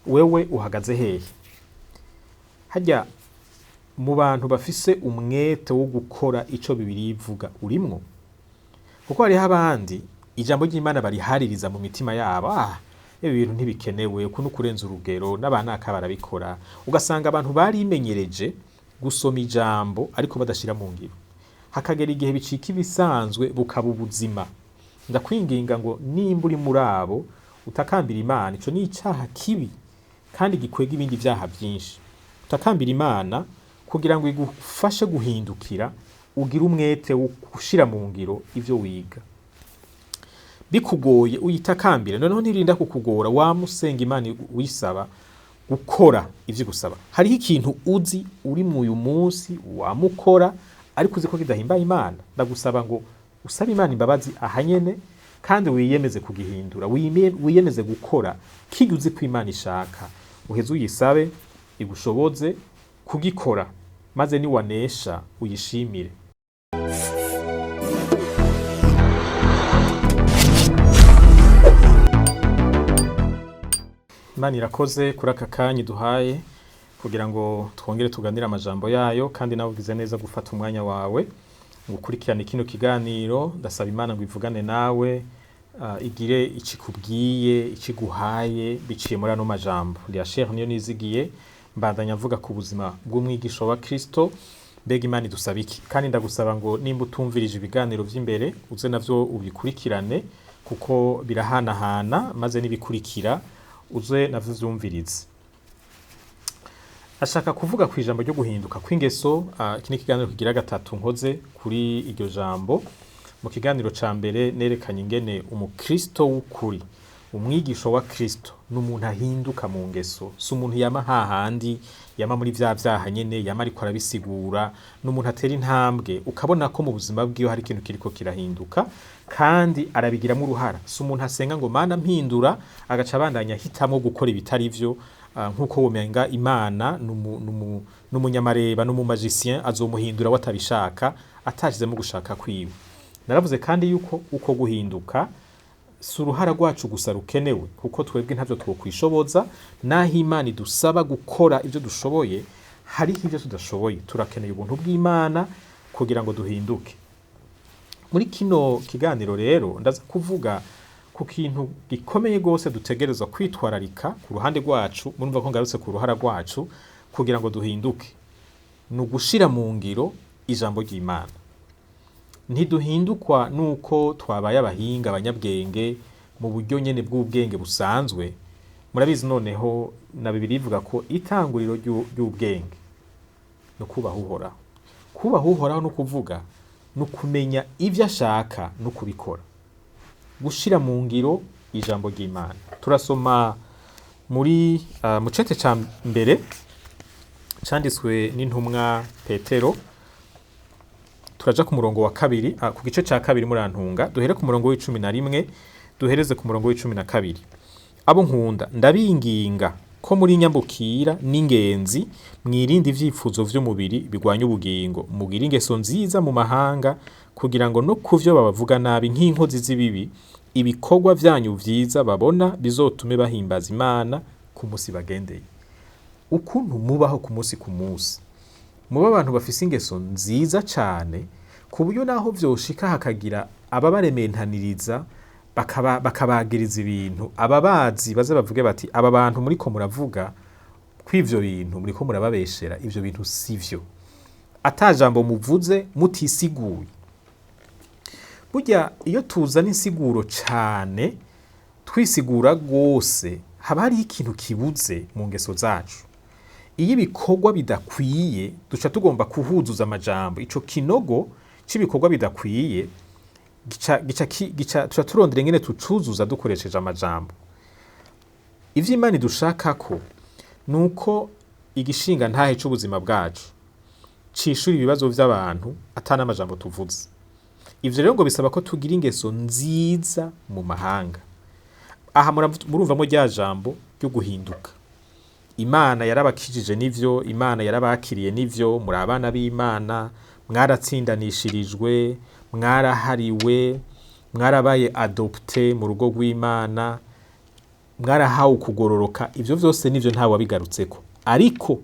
wewe uhagaze hehe? Hajya mu bantu bafise umwete wo gukora ico Bibiliya ivuga urimwo? Kuko hariho abandi ijambo ry'Imana barihaririza mu mitima yabo, ibi bintu ntibikenewe, uku nukurenza urugero, n'abanaka barabikora. Ugasanga abantu barimenyereje gusoma ijambo ariko badashira mu ngiro, hakagera igihe bicika ibisanzwe bukaba ubuzima. Ndakwinginga ngo nimba uri muri abo utakambira Imana, ico ni icaha kibi kandi gikwega ibindi vyaha vyinshi. Utakambira Imana kugira ngo igufashe guhindukira, ugira umwete wo gushira mu ngiro ivyo wiga. Bikugoye uyitakambire, noneho ntirinda kukugora, wamusenga Imana wisaba gukora ivyo gusaba. Hariho ikintu uzi uri mu uyu munsi wamukora ariko uzi ko kidahimbaye Imana, ndagusaba ngo usabe Imana imbabazi ahanyene kandi wiyemeze kugihindura, wiyemeze gukora kigi uzi ko Imana ishaka. Uheze uyisabe igushoboze kugikora, maze niwanesha uyishimire. Imana irakoze kuri aka kanya duhaye kugira ngo twongere tuganire amajambo yayo, kandi nawe ugize neza gufata umwanya wawe gukurikirana kino kiganiro. Ndasaba Imana ngo ivugane nawe, igire ikikubwiye, ikiguhaye biciye muri ano majambo. NIYONIZIGIYE mbandanya mvuga ku buzima bw'umwigisha wa Kristo. Mbega Imana idusaba iki? Kandi ndagusaba ngo nimba utumvirije ibiganiro vy'imbere uze navyo ubikurikirane, kuko birahanahana, maze nibikurikira uze navyo vyumvirize. Ashaka kuvuga ku ijambo ryo guhinduka kw'ingeso. Iki ni ikiganiro kigira gatatu nkoze kuri iryo jambo. Mu kiganiro ca mbere nerekanye ingene umukristo w'ukuri, umwigisha wa Kristo, n'umuntu ahinduka mu ngeso. Si umuntu yama hahandi, yama muri vya vyaha nyene, yama ariko arabisigura. N'umuntu atera intambwe ukabona ko mu buzima bwiwe hari ikintu kiriko kirahinduka kandi arabigiramo uruhara. Si umuntu asenga ngo Mana mpindura agaca abandanya hitamwo gukora ibitari vyo, nkuko womenga Imana n'umunyamareba n'umumagicien azomuhindura watabishaka, atashizemo gushaka kwiwe. Naravuze kandi yuko uko guhinduka si uruhara rwacu gusa rukenewe, kuko twebwe ntavyo twokwishoboza. Naho Imana idusaba gukora ivyo dushoboye, hariho ivyo tudashoboye. Turakeneye ubuntu bw'Imana kugira ngo duhinduke. Muri kino kiganiro rero ndaza kuvuga ku kintu gikomeye gose dutegerezwa kwitwararika ku ruhande rwacu. Murumva ko ngarutse ku ruhara rwacu kugira ngo duhinduke, ni ugushira mu ngiro ijambo ry'Imana. Ntiduhindukwa nuko twabaye abahinga, abanyabwenge mu buryo nyene bw'ubwenge busanzwe. Murabizi noneho na Bibiliya ivuga ko itanguriro ry'ubwenge no kubaha Uhoraho. Kubaha Uhoraho no kuvuga no kumenya ivyo ashaka no kubikora, gushira mu ngiro ijambo ry'Imana. Turasoma muri mu cete ca mbere canditswe n'intumwa Petero. Turaja ku murongo wa kabiri, ku gice ca kabiri murantunga, duhere ku murongo w'11 duhereze ku murongo w'12. Abo nkunda, ndabinginga ko muri nyambukira n'ingenzi mwirinde ivyifuzo vy'umubiri bigwanya ubugingo, mugira ingeso nziza mu mahanga, kugira ngo no kuvyo babavuga nabi nk'inkozi z'ibibi, ibikorwa vyanyu vyiza babona bizotume bahimbaza Imana ku musi bagendeye. Ukuntu mubaho ku musi ku musi, muba abantu bafise ingeso nziza cane, ku buryo naho vyoshika hakagira ababarementaniriza bakabagiriza ibintu, ababazi baze bavuge bati aba bantu muriko muravuga kw'ivyo bintu muriko murababeshera, ivyo bintu sivyo, ata jambo muvuze mutisiguye. Burya iyo tuzana insiguro cane, twisigura gose, haba hariho ikintu kibuze mu ngeso zacu. Iyo ibikorwa bidakwiye duca tugomba kuhuzuza amajambo. Ico kinogo c'ibikorwa bidakwiye tuca turondera ingene tucuzuza dukoresheje amajambo. Ivyo Imana idushakako nuko igishinga ntahe c'ubuzima bwacu cishura ibibazo vy'abantu atana amajambo tuvuze. Ivyo rero ngo bisaba ko tugira ingeso nziza mu mahanga. Aha murumvamo rya jambo ryo guhinduka. Imana yarabakijije nivyo, Imana yarabakiriye nivyo, muri abana b'Imana, mwaratsindanishirijwe, mwarahariwe, mwarabaye adopte mu rugo rw'Imana. mwarahawe kugororoka, ivyo vyose nivyo ntawe wabigarutseko, ariko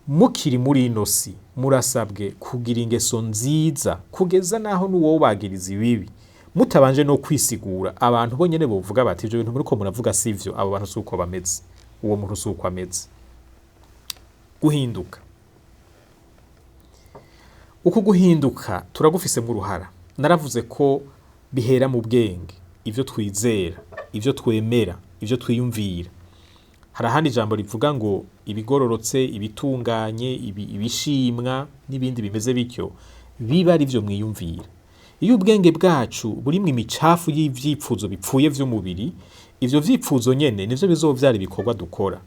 mukiri muri ino si murasabwe kugira ingeso nziza kugeza naho n'uwo bagiriza ibibi, mutabanje no kwisigura. Abantu bo nyene bovuga bati ivyo bintu muriko muravuga sivyo, abo bantu suko bameze, uwo muntu suko ameze. Guhinduka, uku guhinduka turagufisemo uruhara. Naravuze ko bihera mu bwenge, ivyo twizera, ivyo twemera, ivyo twiyumvira. Hari ahandi ijambo rivuga ngo ibigororotse, ibitunganye, ibishimwa n'ibindi bimeze bityo biba ari vyo mwiyumvira. Iyo ubwenge bwacu burimwe imicafu y'ivyipfuzo bipfuye vy'umubiri, ivyo vyipfuzo nyene nivyo bizovyara ibikorwa dukora.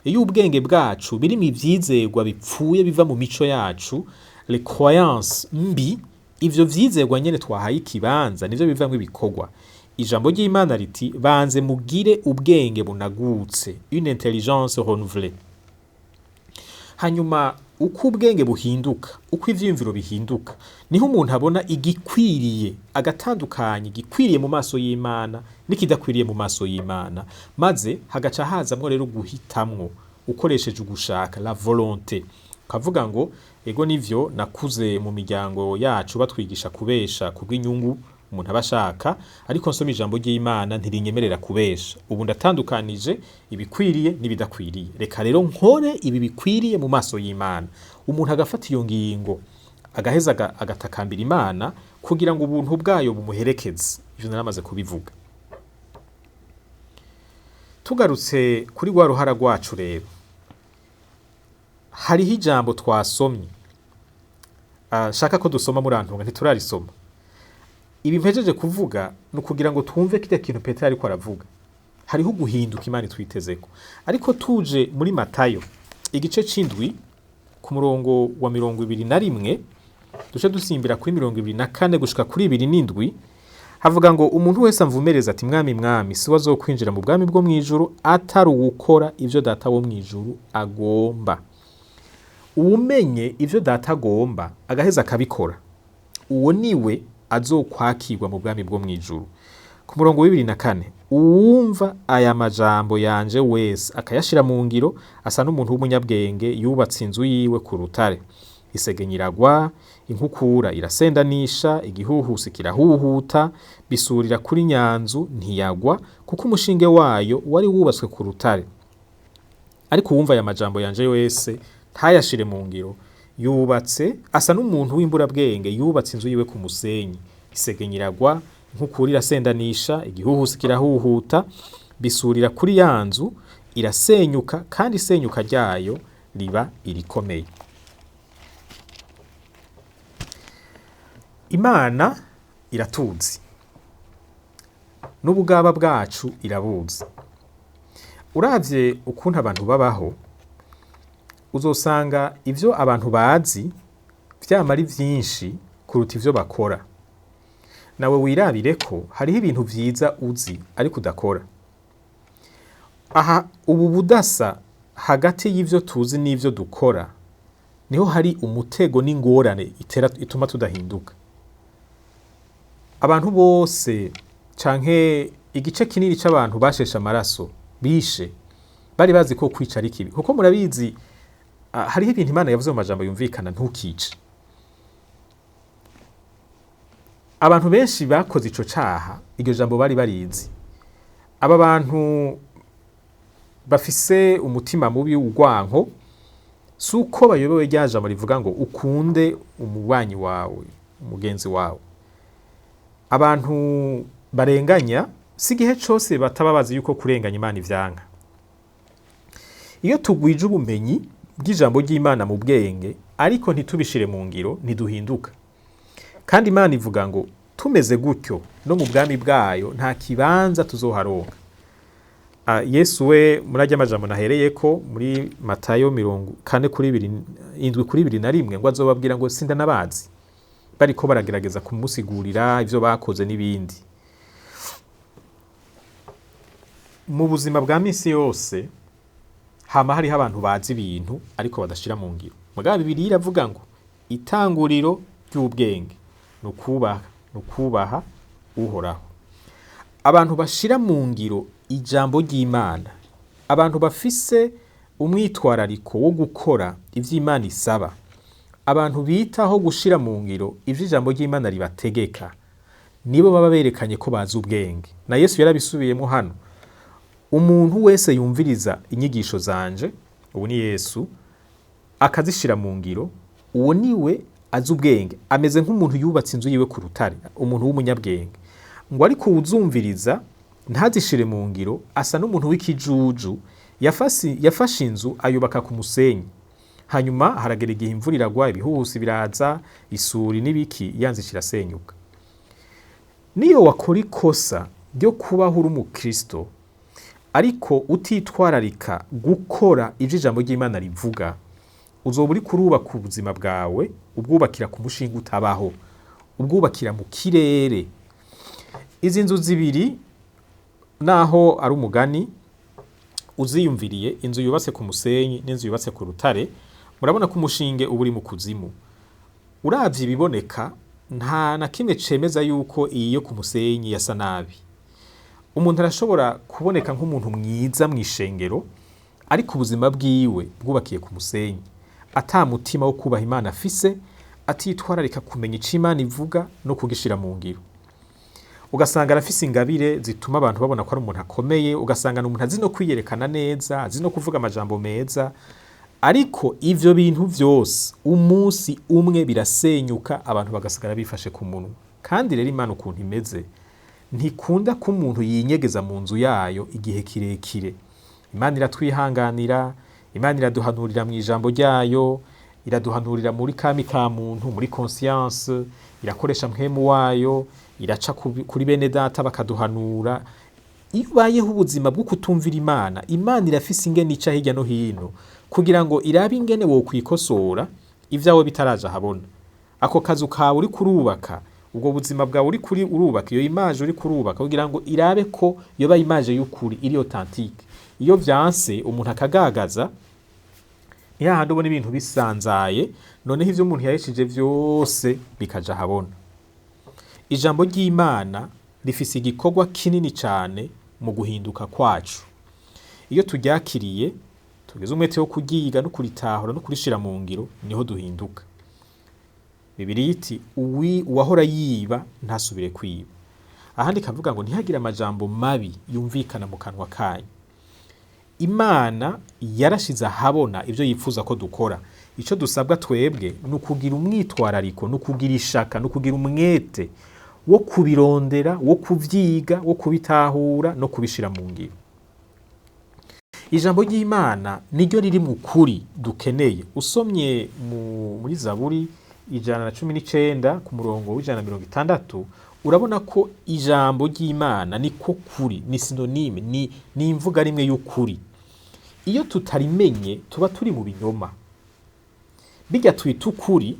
Iyo ubwenge bwacu birimwe ivyizerwa bipfuye biva mu mico yacu, les croyances mbi, ivyo vyizerwa nyene twahaye ikibanza nivyo bivamwo ibikorwa. Ijambo ry'Imana riti banze mugire ubwenge bunagutse, une intelligence renouvelée. Hanyuma uko ubwenge buhinduka, uko ivyiyumviro bihinduka, niho umuntu abona igikwiriye, agatandukanye igikwiriye mu maso y'Imana n'ikidakwiriye mu maso y'Imana, maze hagaca hazamwo rero guhitamwo ukoresheje ugushaka, la volonté. Kavuga ngo ego nivyo nakuze mu miryango yacu batwigisha kubesha kubw'inyungu umuntu abashaka, ariko nsoma ijambo ry'Imana ntirinyemerera kubesha. Ubu ndatandukanije ibikwiriye n'ibidakwiriye. Reka rero nkore ibi bikwiriye mu maso y'Imana. Umuntu agafata iyo ngingo, agaheza agatakambira Imana kugira ngo ubuntu bwayo bumuherekeze. Ivyo naramaze kubivuga. Tugarutse kuri wa ruhara rwacu rero, hariho ijambo twasomye, shaka ko dusoma murantunga ntiturarisoma. Ibi mpejeje kuvuga no kugira ngo twumve kiriya kintu Petero ariko aravuga. Hariho guhinduka Imana twitezeko. Ariko tuje muri Matayo igice c'indwi ku murongo wa 21, duce dusimbira kuri 24 gushika kuri 27, havuga ngo umuntu wese amvumereza ati mwami mwami si wazokwinjira mu bwami bwo mwijuru atari ugukora ivyo data wo mwijuru agomba. Umenye ivyo data agomba agaheza akabikora, uwo niwe azokwakirwa mu bwami bwo mwijuru. Ku murongo wa 24, uwumva aya majambo yanje wese akayashira mu ngiro asa n'umuntu w'umunyabwenge yubatse inzu yiwe ku rutare. Isegenya iragwa, inkukura irasendanisha, igihuhusi kirahuhuta, bisurira kuri nyanzu ntiyagwa, kuko umushinge wayo wari wubatswe ku rutare. Ariko uwumva aya majambo yanje wese ntayashire mu ngiro yubatse asa n'umuntu w'imburabwenge yubatse inzu yiwe ku musenyi. Isegenya iragwa, inkukura irasendanisha, igihuhusi kirahuhuta, bisurira kuri ya nzu irasenyuka, kandi isenyuka ryayo riba irikomeye. Imana iratuzi, n'ubugaba bwacu irabuzi. Uravye ukuntu abantu babaho, uzosanga ivyo abantu bazi vyama ari vyinshi kuruta ivyo bakora. Nawe wirabire ko hariho ibintu vyiza uzi ariko udakora. Aha ubu budasa hagati y'ivyo tuzi n'ivyo dukora niho hari umutego n'ingorane ituma tudahinduka. Abantu bose canke igice kinini c'abantu bashesha amaraso bishe bari bazi ko kwica ari kibi, kuko murabizi hariho ibintu Imana yavuze mu majambo yumvikana ntukice. Abantu benshi bakoze ico caha iryo jambo bari barizi. Aba bantu bafise umutima mubi w'ugwanko suko bayobewe rya jambo rivuga ngo ukunde umubanyi wawe, umugenzi wawe. Abantu barenganya si igihe cose bataba bazi yuko kurenganya Imana ivyanka. Iyo tugwije ubumenyi bw'ijambo ry'Imana mu bwenge ariko ntitubishire mu ngiro ntiduhinduka. Kandi Imana ivuga ngo tumeze gutyo no mu bwami bwayo nta kibanza tuzoharonka. Yesu we murajya amajambo nahereyeko muri Matayo 4:7-21 ngo azobabwira ngo sindanabazi, bariko baragerageza kumusigurira ivyo bakoze n'ibindi. Mu buzima bwa misi yose hama hariho abantu bazi ibintu ariko badashira mu ngiro. Mugabo Bibiliya iravuga ngo itanguriro ry'ubwenge nukubaha uhoraho. Abantu bashira mu ngiro ijambo ry'Imana, abantu bafise umwitwarariko wo gukora ivyo Imana isaba, abantu bitaho gushira mu ngiro ivyo ijambo ry'Imana ribategeka, nibo baba berekanye ko bazi ubwenge. Na Yesu yarabisubiyemo hano, umuntu wese yumviriza inyigisho zanje, ubu ni Yesu, akazishira mu ngiro, uwo niwe azi ubwenge, ameze nk'umuntu yubatse inzu yiwe ku rutare, umuntu w'umunyabwenge. Ngo ariko uzumviriza ntazishire mu ngiro asa n'umuntu w'ikijuju yafashe inzu ayubaka ku musenyi, hanyuma haragera igihe imvura iragwa, ibihuhusi biraza, isuri n'ibiki, yanze kirasenyuka. Niyo wakora ikosa ryo kubaho uri umukristo ariko utitwararika gukora ivyo ijambo ry'Imana rivuga, uzoba uri kurubaka ubuzima bwawe, ubwubakira ku mushinga utabaho, ubwubakira mu kirere. Izi nzu zibiri naho ari umugani, uziyumviriye inzu yubatse ku musenyi n'inzu yubatse ku rutare, murabona ko umushinge uba uri mu kuzimu. Uravye ibiboneka, nta na kimwe cemeza yuko iyi yo ku musenyi yasa nabi. Umuntu arashobora kuboneka nk'umuntu mwiza mw'ishengero, ariko ubuzima bwiwe bwubakiye ku musenyi, ata mutima wo kubaha Imana afise, atitwararika kumenya ico Imana ivuga no kugishira mu ngiro. Ugasanga arafise ingabire zituma abantu babona ko ari umuntu akomeye, ugasanga n'umuntu azi no kwiyerekana neza, azi no kuvuga amajambo meza, ariko ivyo bintu vyose umunsi umwe birasenyuka, abantu bagasigara bifashe ku munwa. Kandi rero Imana ukuntu imeze, ntikunda ko umuntu yinyegeza mu nzu yayo igihe kirekire. Imana iratwihanganira, Imana iraduhanurira mu ijambo ryayo, iraduhanurira muri kami ka muntu, muri conscience, irakoresha mpwemu wayo, iraca kuri bene data bakaduhanura. Iyo ubayeho ubuzima bwo kutumvira Imana, Imana irafise ingene ica hirya no hino kugira ngo irabe ingene wo kwikosora ivyawe bitaraja habona. Ako kazu kawe uri kurubaka, ubwo buzima bwawe uri kuri urubaka, iyo image uri kurubaka kugira ngo irabe ko yoba image y'ukuri, iri authentique. Iyo vyanse umuntu akagagaza, ni hahandi ubona ibintu bisanzaye, noneho ivyo umuntu yaheshije vyose bikaja habona. Ijambo ry'Imana rifise igikorwa kinini cyane mu guhinduka kwacu. Iyo turyakiriye, tugeze umwete wo kuryiga no kuritahura no kurishira mu ngiro, niho duhinduka. Bibiliya iti uwahora yiba ntasubire kwiba. Ahandi kavuga ngo ntihagire amajambo mabi yumvikana mu kanwa kanyu. Imana yarashize ahabona ivyo yifuza ko dukora. Ico dusabwa twebwe ni ukugira umwitwarariko, ni ukugira ishaka, ni ukugira umwete wo kubirondera, wo kuvyiga, wo kubitahura no kubishira mu ngiro. Ijambo ry'Imana niryo riri mu kuri dukeneye. Usomye muri Zaburi 119 ku murongo w'160, urabona ko ijambo ry'Imana niko kuri, ni synonyme, ni imvuga rimwe y'ukuri. Iyo tutarimenye tuba turi mu binyoma. Bijya twita ukuri,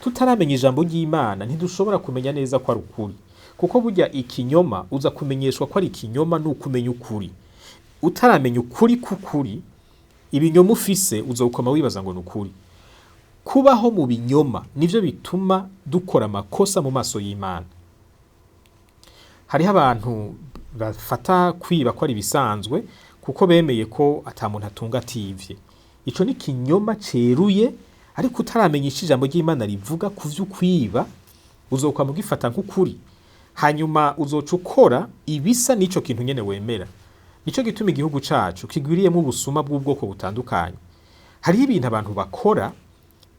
tutaramenya ijambo ry'Imana ntidushobora kumenya neza ko ari ukuri. Kuko burya ikinyoma uza kumenyeshwa ko ari ikinyoma n'ukumenya ukuri. Utaramenya ukuri k'ukuri, ibinyoma ufise uzokoma wibaza ngo n'ukuri. Kubaho mu binyoma nivyo bituma dukora amakosa mu maso y'Imana. Hariho abantu bafata kwiba ko ari bisanzwe kuko bemeye ko ata muntu atunga ativye. Ico ni kinyoma ceruye, ariko utaramenya ijambo ry'Imana rivuga ku vy'ukwiba, uzokwa mugifata nk'ukuri. Hanyuma uzoca ukora ibisa n'ico kintu nyene wemera. Nico gituma igihugu cacu kigwiriyemo ubusuma bw'ubwoko butandukanye. Hariho ibintu abantu bakora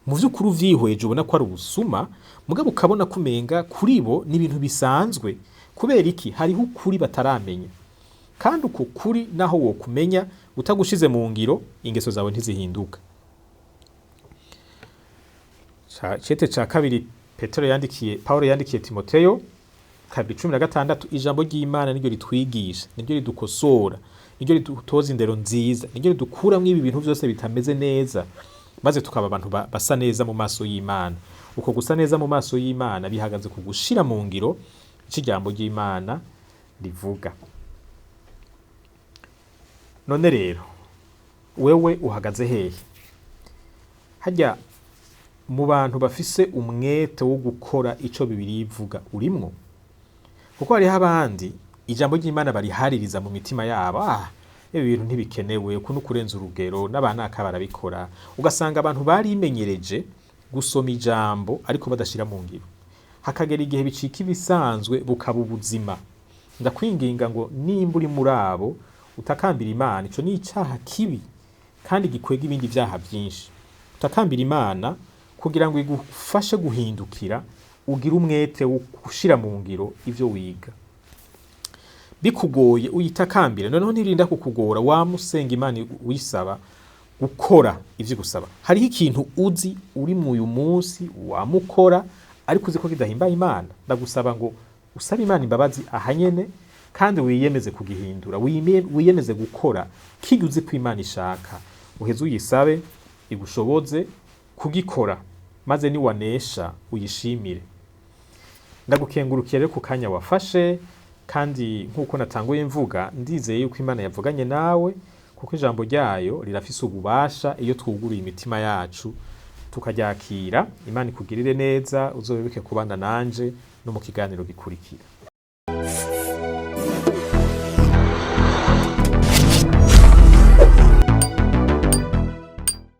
mu vy'ukuri uvyihweje ubona ko ari ubusuma, mugabo ukabona kumenga kuri bo ni ibintu bisanzwe. Kubera iki? Hariho ukuri bataramenya. Kandi uko kuri naho wo kumenya utagushize mu ngiro, ingeso zawe ntizihinduka. Cete ca kabiri Paulo yandikiye Timoteyo 2:16, ijambo ry'Imana niryo ritwigisha, niryo ridukosora, niryo ridutoza indero nziza, niryo ridukuramwo ibi bintu vyose bitameze neza, maze tukaba abantu basa neza mu maso y'Imana. Uko gusa neza mu maso y'Imana bihagaze ku gushira mu ngiro ijambo ry'Imana rivuga. None rero wewe uhagaze hehe? Hajya mu bantu bafise umwete wo gukora ico Bibiliya ivuga urimwo? Kuko hariho abandi ijambo ry'Imana barihaririza mu mitima yabo, ibi bintu ntibikenewe, uku nukurenza urugero, n'abanaka barabikora. Ugasanga abantu barimenyereje gusoma ijambo ariko badashira mu ngiro, hakagera igihe bicika ibisanzwe bukaba ubuzima. Ndakwinginga ngo nimba uri muri abo utakambira Imana, ico ni icaha kibi kandi gikwega ibindi vyaha vyinshi. Utakambira Imana kugira ngo igufashe guhindukira, ugira umwete wo gushira mu ngiro ivyo wiga. Bikugoye uyitakambire, noneho ntirinda kukugora, wamusenga Imana wisaba gukora ivyo gusaba. Hariho ikintu uzi uri mu uyu munsi wamukora ariko uzi ko kidahimba Imana, ndagusaba ngo usabe Imana imbabazi ahanyene kandi wiyemeze kugihindura, wiyemeze gukora kirya uzi ko Imana ishaka, uheze uyisabe igushoboze kugikora, maze niwanesha uyishimire. Ndagukengurukiye rero ku kanya wafashe, kandi nkuko natanguye mvuga, ndizeye yuko Imana yavuganye nawe, kuko ijambo ryayo rirafise ububasha iyo twuguruye imitima yacu tukaryakira. Imana ikugirire neza, uzobibuke kubana nanje no mu kiganiro gikurikira.